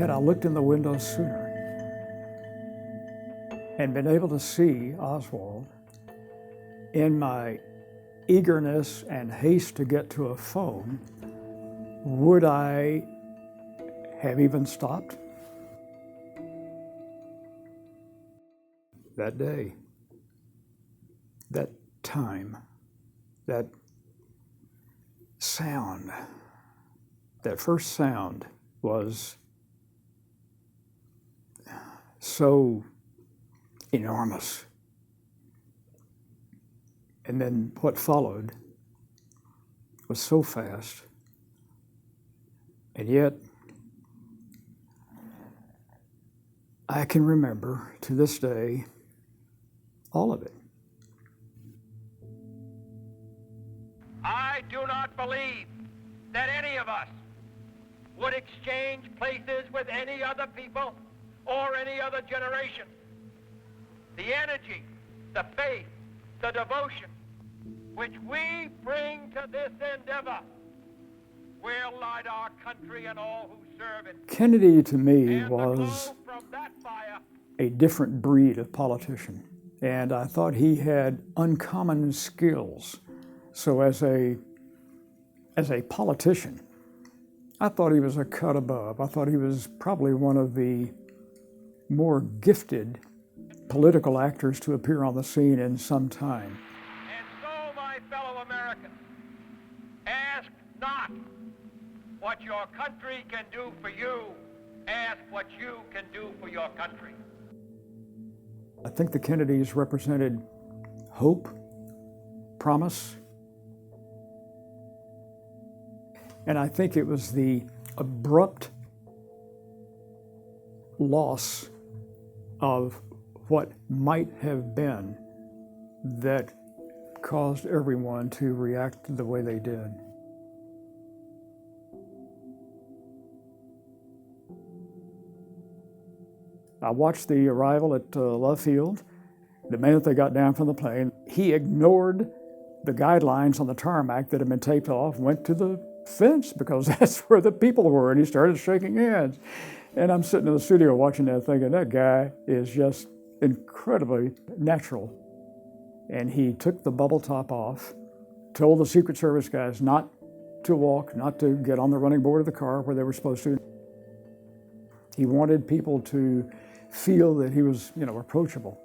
had I looked in the window sooner and been able to see Oswald, in my eagerness and haste to get to a phone, would I have even stopped? That day, that time, that sound, that first sound was so enormous. And then what followed was so fast. And yet, I can remember to this day all of it. I do not believe that any of us would exchange places with any other people or any other generation. The energy, the faith, the devotion which we bring to this endeavor will light our country and all who serve it. Kennedy, to me, And the glow was from that fire a different breed of politician. And I thought he had uncommon skills. So as a politician, I thought he was a cut above. I thought he was probably one of the more gifted political actors to appear on the scene in some time. And so, my fellow Americans, ask not what your country can do for you, ask what you can do for your country. I think the Kennedys represented hope, promise, and I think it was the abrupt loss of what might have been that caused everyone to react the way they did. I watched the arrival at Love Field. The minute they got down from the plane, he ignored the guidelines on the tarmac that had been taped off, went to the fence because that's where the people were, and he started shaking hands. And I'm sitting in the studio watching that thinking, that guy is just incredibly natural. And he took the bubble top off, told the Secret Service guys not to walk, not to get on the running board of the car where they were supposed to. He wanted people to feel that he was, approachable.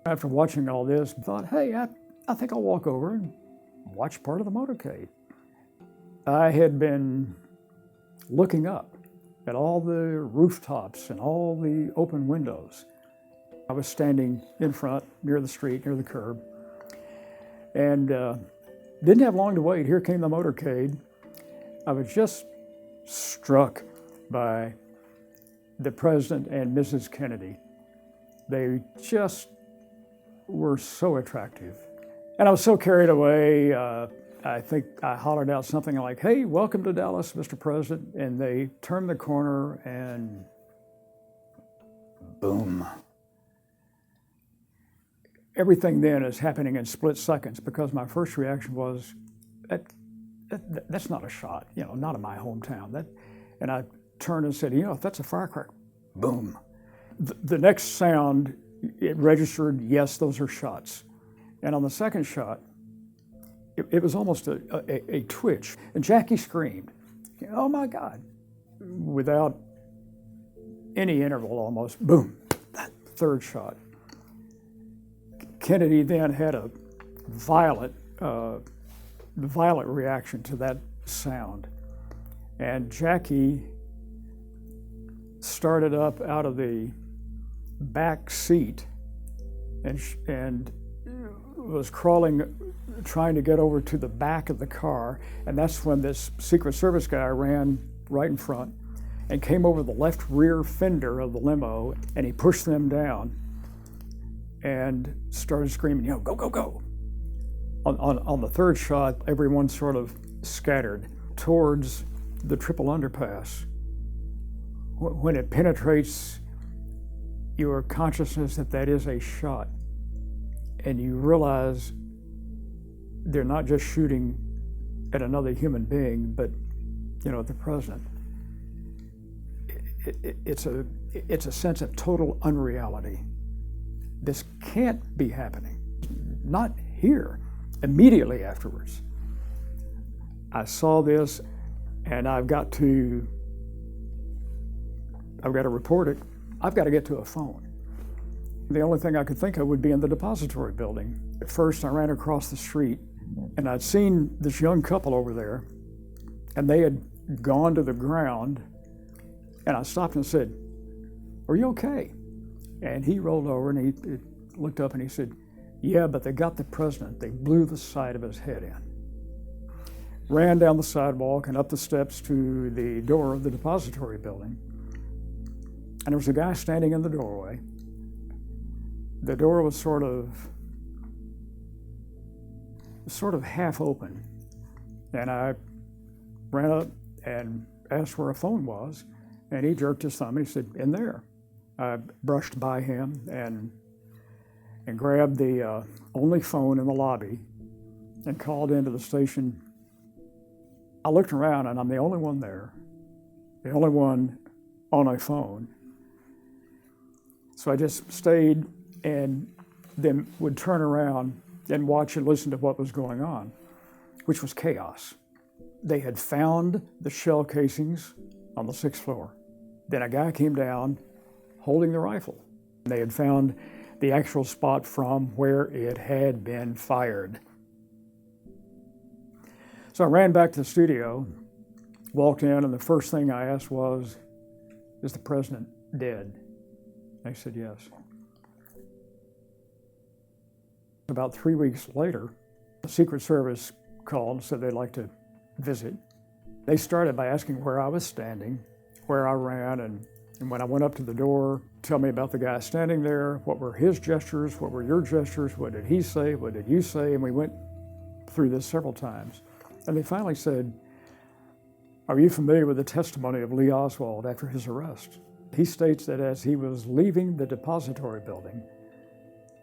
After watching all this, I thought, hey, I think I'll walk over and watch part of the motorcade. I had been looking up at all the rooftops and all the open windows. I was standing in front, near the street, near the curb, and didn't have long to wait. Here came the motorcade. I was just struck by the President and Mrs. Kennedy. They just were so attractive. And I was so carried away, I think I hollered out something like, hey, welcome to Dallas, Mr. President. And they turned the corner and boom. Everything then is happening in split seconds because my first reaction was, that's not a shot, not in my hometown. And I turned and said, if that's a firecracker, boom. The next sound, it registered, yes, those are shots. And on the second shot, it was almost a twitch. And Jackie screamed, oh my God, without any interval almost, boom, that third shot. Kennedy then had a violent reaction to that sound. And Jackie started up out of the back seat and was crawling, trying to get over to the back of the car. And that's when this Secret Service guy ran right in front and came over the left rear fender of the limo, and he pushed them down and started screaming, go, go, go. On the third shot, everyone sort of scattered towards the triple underpass. When it penetrates your consciousness that is a shot, and you realize they're not just shooting at another human being, but, the president. it's a sense of total unreality. This can't be happening. Not here. Immediately afterwards, I saw this, and I've got to report it. I've got to get to a phone. The only thing I could think of would be in the depository building. At first, I ran across the street, and I'd seen this young couple over there, and they had gone to the ground, and I stopped and said, "Are you okay?" And he rolled over, and he looked up, and he said, "Yeah, but they got the president. They blew the side of his head in." Ran down the sidewalk and up the steps to the door of the depository building. And there was a guy standing in the doorway. The door was sort of half open. And I ran up and asked where a phone was. And he jerked his thumb and he said, "In there." I brushed by him and grabbed the only phone in the lobby and called into the station. I looked around, and I'm the only one there, the only one on a phone. So I just stayed and then would turn around and watch and listen to what was going on, which was chaos. They had found the shell casings on the 6th floor. Then a guy came down holding the rifle. They had found the actual spot from where it had been fired. So I ran back to the studio, walked in, and the first thing I asked was, "Is the president dead?" They said yes. About 3 weeks later, the Secret Service called and said they'd like to visit. They started by asking where I was standing, where I ran, and when I went up to the door, tell me about the guy standing there, what were his gestures, what were your gestures, what did he say, what did you say, and we went through this several times. And they finally said, "Are you familiar with the testimony of Lee Oswald after his arrest?" He states that as he was leaving the depository building,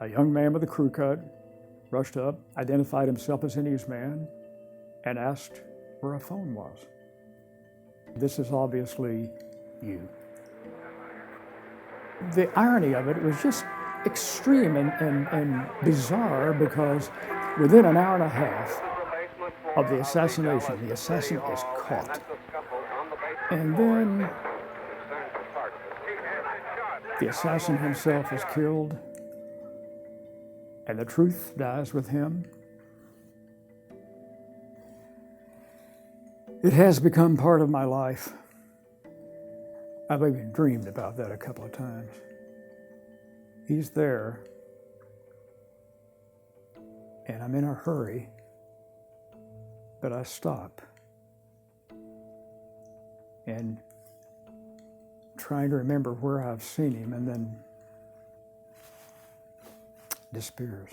a young man with a crew cut rushed up, identified himself as a newsman, and asked where a phone was. This is obviously you. The irony of it was just extreme and bizarre, because within an hour and a half of the assassination, the assassin is caught. And then the assassin himself is killed, and the truth dies with him. It has become part of my life. I've even dreamed about that a couple of times. He's there, and I'm in a hurry, but I stop and trying to remember where I've seen him, and then disappears.